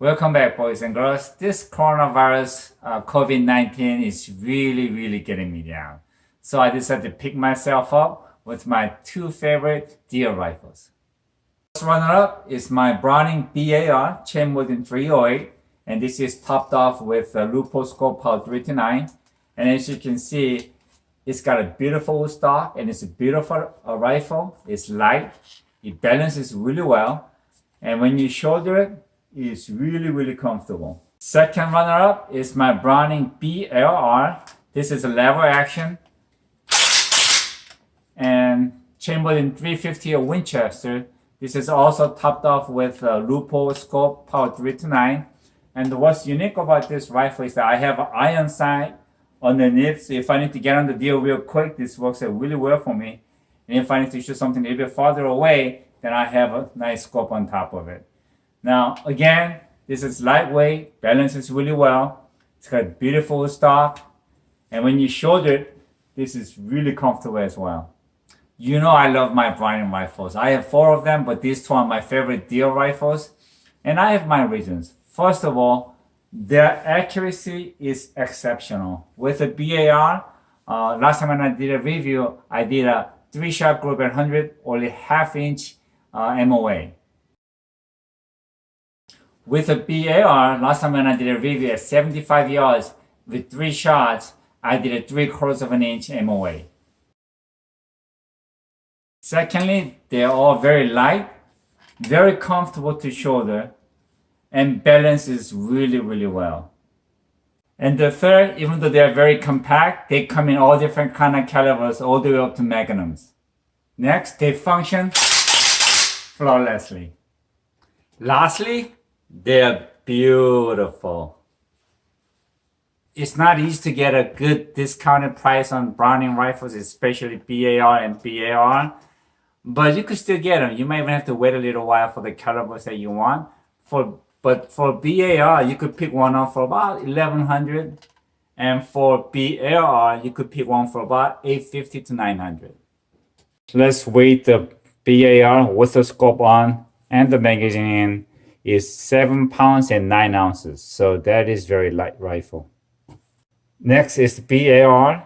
Welcome back, boys and girls. This coronavirus, COVID-19 is really getting me down. So I decided to pick myself up with my two favorite deer rifles. First runner up is my Browning BLR chain wooden 308, and this is topped off with a loophole scope power 329. And as you can see, it's got a beautiful stock and it's a beautiful rifle. It's light, it balances really well, and when you shoulder it, it's really comfortable. Second runner up is my Browning BLR. This is a lever action and chambered in 350 of Winchester. This is also topped off with a loophole scope power 329. And what's unique about this rifle is that I have an iron sight underneath, so if I need to get on the deer real quick, this works out really well for me. And if I need to shoot something a little bit farther away, then I have a nice scope on top of it. Now, again, this is lightweight, balances really well. It's got beautiful stock. And when you shoulder it, this is really comfortable as well. You know I love my Browning rifles. I have 4 of them, but these 2 are my favorite deer rifles. And I have my reasons. First of all, their accuracy is exceptional. With a BLR, last time when I did a review, I did a 3-shot group at 100, only half-inch MOA. With a BLR, last time when I did a review at 75 yards with 3 shots, I did a 3/4 of an inch MOA. Secondly, they're all very light, very comfortable to shoulder, and balances really well. And the third, even though they're very compact, they come in all different kind of calibers, all the way up to magnums. Next, they function flawlessly. Lastly, they're beautiful. It's not easy to get a good discounted price on Browning rifles, especially BLR and BLR, but you could still get them. You might even have to wait a little while for the calibers that you want. But for BLR, you could pick one up for about $1,100, and for BLR, you could pick one for about $850 to $900. Let's weight the BLR with the scope on and the magazine in. Is 7 pounds and 9 ounces, so that is very light rifle. Next is BLR,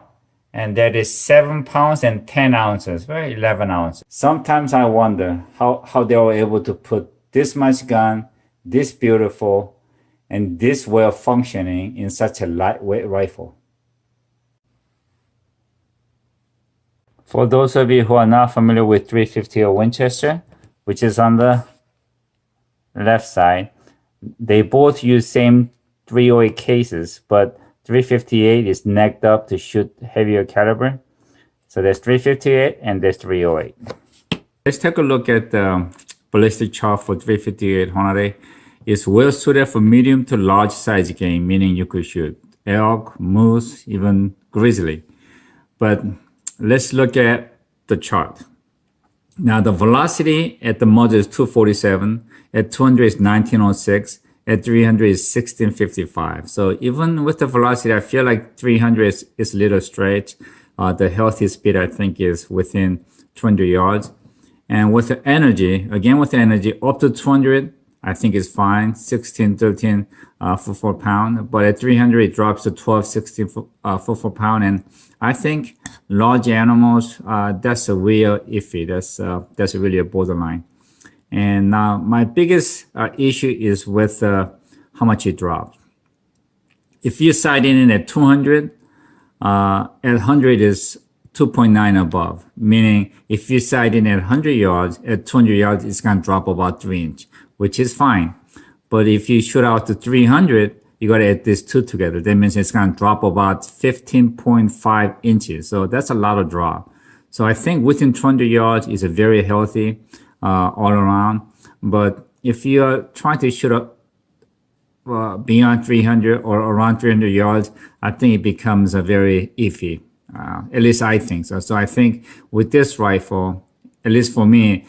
and that is 7 pounds and 10 ounces, very 11 ounces. Sometimes I wonder how they were able to put this much gun, this beautiful, and this well functioning in such a lightweight rifle. For those of you who are not familiar with 350 or Winchester, which is on the left side, they both use same 308 cases, but 358 is necked up to shoot heavier caliber. So there's 358 and there's 308. Let's take a look at the ballistic chart for 358 Hornady. It's well suited for medium to large size game, meaning you could shoot elk, moose, even grizzly. But let's look at the chart. Now the velocity at the muzzle is 247, at 200 is 1906, at 300 is 1655. So even with the velocity, I feel like 300 is a little stretch. The healthy speed, I think, is within 200 yards. And with the energy, again with the energy, up to 200, I think is fine, 16, 13 for 4 pound. But at 300, it drops to 12, 16 for 4 pound. And I think large animals, that's a real iffy. That's really a borderline. And now my biggest issue is with how much it drops. If you sight in at 200, at 100 is 2.9 above. Meaning if you sight in at 100 yards, at 200 yards, it's going to drop about 3 inches, which is fine. But if you shoot out to 300, you got to add these 2 together. That means it's going to drop about 15.5 inches. So that's a lot of drop. So I think within 200 yards is a very healthy all around. But if you're trying to shoot up beyond 300 or around 300 yards, I think it becomes a very iffy. At least I think so. So I think with this rifle, at least for me,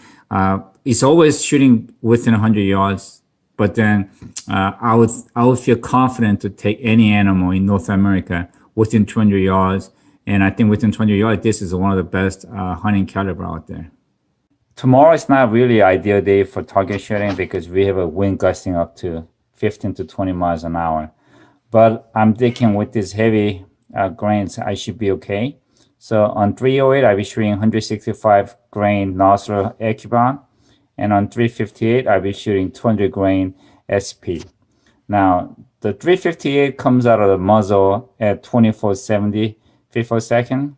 it's always shooting within 100 yards. But then I would feel confident to take any animal in North America within 200 yards. And I think within 200 yards, this is one of the best hunting caliber out there. Tomorrow is not really ideal day for target shooting because we have a wind gusting up to 15 to 20 miles an hour. But I'm thinking with these heavy grains, I should be okay. So on 308, I'll be shooting 165 grain nozzle AccuBond. And on 358, I'll be shooting 200 grain SP. Now, the 358 comes out of the muzzle at 2470 feet per second,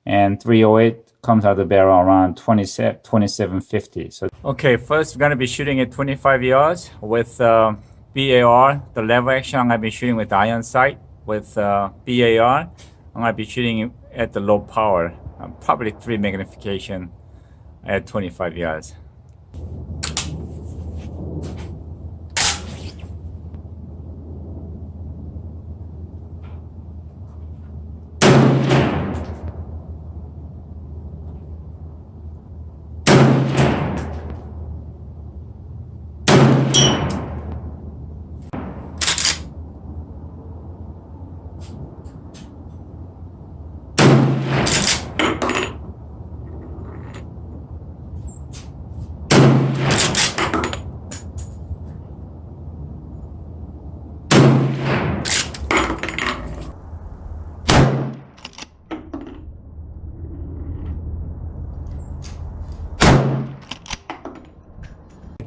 and 308 comes out of the barrel around 2750. So, okay, first we're gonna be shooting at 25 yards with BAR, the lever action. I'm gonna be shooting with iron sight with BAR. I'm gonna be shooting at the low power, probably 3 magnification at 25 yards.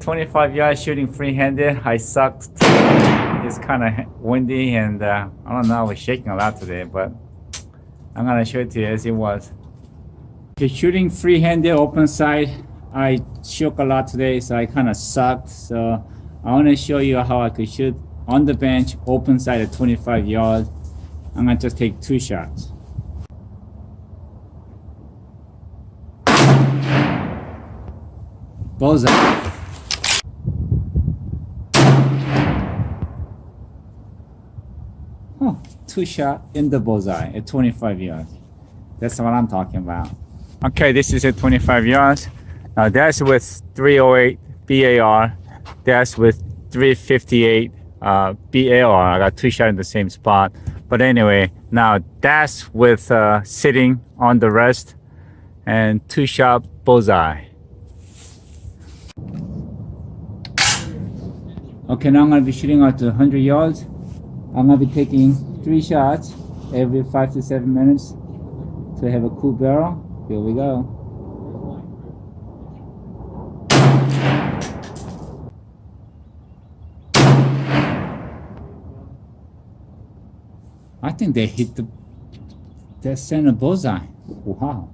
.25 yards shooting free-handed. I sucked. It's kind of windy and I don't know, I was shaking a lot today, but I'm gonna show it to you as it was. Okay, shooting free-handed open sight. I shook a lot today, so I kind of sucked. So I want to show you how I could shoot on the bench open sight at 25 yards. I'm gonna just take 2 shots. Bullseye. 2 shot in the bullseye at 25 yards. That's what I'm talking about. Okay, this is at 25 yards. Now that's with 308 BAR. That's with 358 BAR. I got 2 shots in the same spot. But anyway, now that's with sitting on the rest and 2 shot bullseye. Okay, now I'm gonna be shooting out to 100 yards. I'm gonna be taking 3 shots every 5 to 7 minutes to have a cool barrel. Here we go. I think they hit the center bullseye. Wow.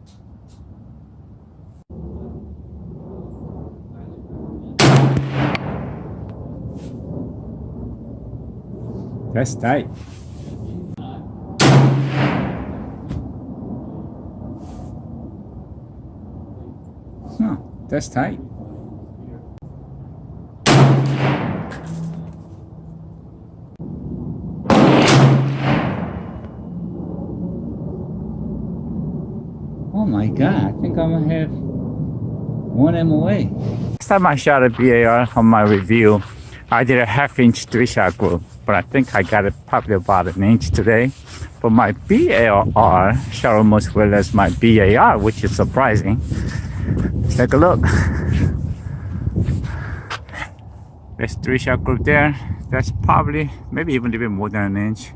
That's tight. Huh, that's tight. Oh my God, I think I'm gonna have 1 MOA. Last time I shot a BAR on my review, I did a 1/2 inch 3-shot group, but I think I got it probably about 1 inch today. But my BAR shot almost well as my BAR, which is surprising. Let's take a look. There's 3-shot group there. That's probably maybe even a little bit more than 1 inch.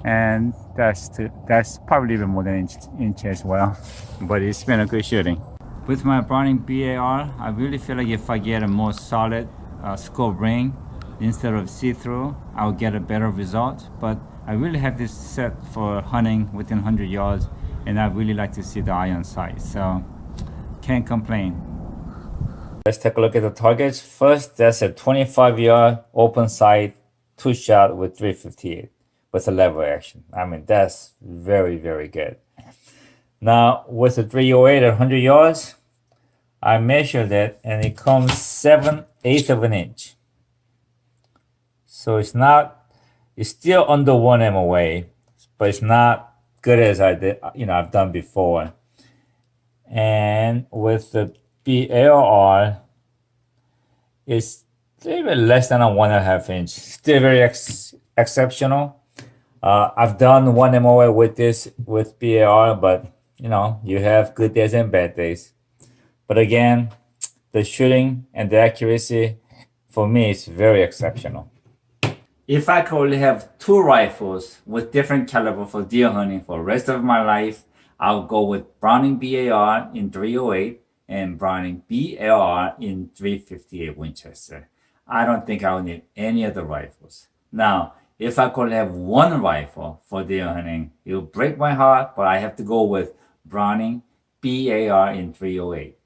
And that's probably even more than an inch as well. But it's been a good shooting. With my Browning BLR, I really feel like if I get a more solid scope ring instead of see-through, I'll get a better result. But I really have this set for hunting within 100 yards, and I really like to see the iron sight, so can't complain. Let's take a look at the targets. First, that's a 25-yard open sight 2-shot with 358 with a lever action. I mean, that's very, very good. Now, with the 308 at 100 yards, I measured it and it comes 7/8 of an inch. So it's still under 1 MOA, but it's not good as I've done before. And with the BLR, it's even less than a 1.5 inch. Still very exceptional. I've done 1 MOA with this with BLR, but you have good days and bad days. But again, the shooting and the accuracy for me is very exceptional. If I could only have 2 rifles with different caliber for deer hunting for the rest of my life, I'll go with Browning BLR in 308 and Browning BLR in 358 Winchester. I don't think I'll need any other rifles. Now, if I could have 1 rifle for deer hunting, it'll break my heart, but I have to go with Browning BLR in 308.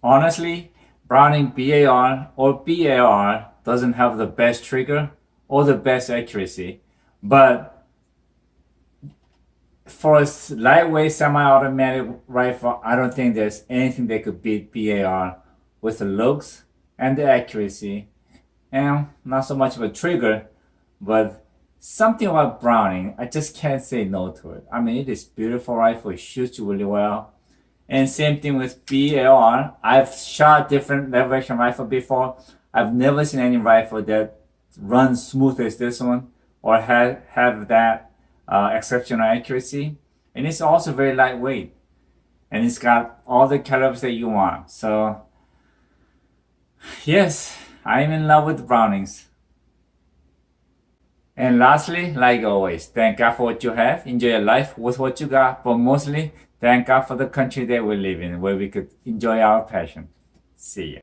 Honestly, Browning BLR or BLR doesn't have the best trigger or the best accuracy, but for a lightweight semi-automatic rifle, I don't think there's anything that could beat BLR with the looks and the accuracy, and not so much of a trigger, but something about Browning, I just can't say no to it. I mean, it is a beautiful rifle, it shoots really well. And same thing with BLR. I've shot different lever action rifle before. I've never seen any rifle that runs smooth as this one or have that exceptional accuracy. And it's also very lightweight. And it's got all the calibers that you want. So, yes, I'm in love with Brownings. And lastly, like always, thank God for what you have. Enjoy your life with what you got. But mostly, thank God for the country that we live in, where we could enjoy our passion. See ya.